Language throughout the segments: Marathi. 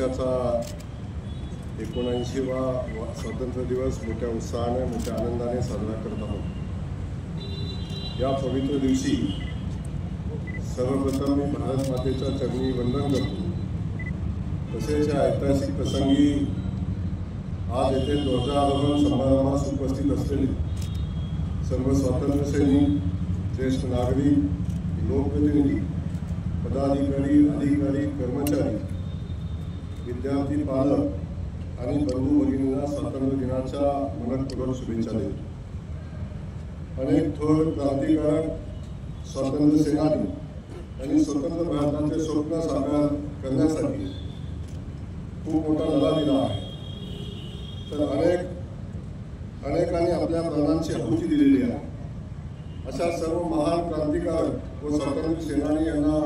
देशाचा 79वा स्वातंत्र्य दिवस मोठ्या उत्साहाने मोठ्या आनंदाने साजरा करत आहोत। या पवित्र दिवशी सर्वप्रथम मी भारत मातेच्या चरणी वंदन करतो। तसेच या ऐतिहासिक प्रसंगी आज येथे ध्वजारोहण समारंभास उपस्थित असलेले सर्व स्वातंत्र्य सैनिक, ज्येष्ठ नागरिक, लोकप्रतिनिधी, पदाधिकारी, अधिकारी, कर्मचारी, विद्यार्थी, पालक आणि बंधू भगिनींना स्वातंत्र्य दिनाच्या मनपूर्वक शुभेच्छा देतो। अनेक थोर क्रांतिकारक, स्वातंत्र्य सेनानी आणि स्वतंत्र भारताचे स्वप्न साकार करण्यासाठी खूप मोठा लढा दिला आहे। तर अनेकांनी आपल्या प्राणांची आहुती दिलेली आहे। अशा सर्व महान क्रांतिकारक व स्वातंत्र्य सेनानी यांना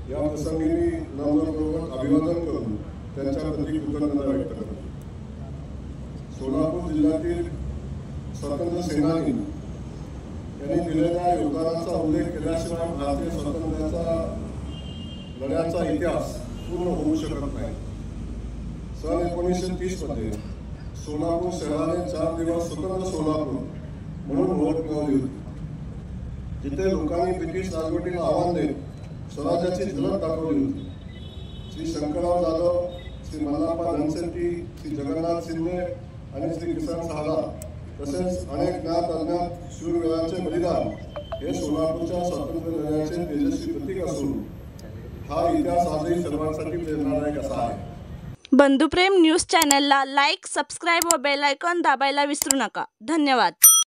या प्रसंगी मी नम्रपूर्वक अभिवादन करून त्यांच्या प्रति कृतज्ञता व्यक्त करतो। सोलापूर जिल्ह्यातील स्वातंत्र्य सेनानी यांनी दिलेल्या योगदानाचा उल्लेख केल्याशिवाय भारतीय स्वातंत्र्याचा लढ्याचा इतिहास पूर्ण होऊ शकत नाही। सन 1930 मध्ये सोलापूर शहराने 4 दिवस स्वतंत्र सोलापूर म्हणून ओळख मिळवली होती, जिथे लोकांनी ब्रिटिश राजवटीला आव्हान देत स्वराज्याची झलक दाखवली होती। श्री शंकरराव जाधव, श्री मल्लाप्पा धनशेट्टी, श्री जगन्नाथ शिंदे आणि श्री किसन साहला तसेच अनेक ज्ञात अज्ञात शूरवीरांचे बलिदान हे सोलापूरच्या स्वातंत्र्य लढ्याचे तेजस्वी प्रतीक असून हा इतिहास आजही सर्वांसाठी प्रेरणादायक असा आहे। बंधुप्रेम न्यूज चॅनलला लाईक, सबस्क्राईब व बेल आयकॉन दाबायला विसरू नका। धन्यवाद।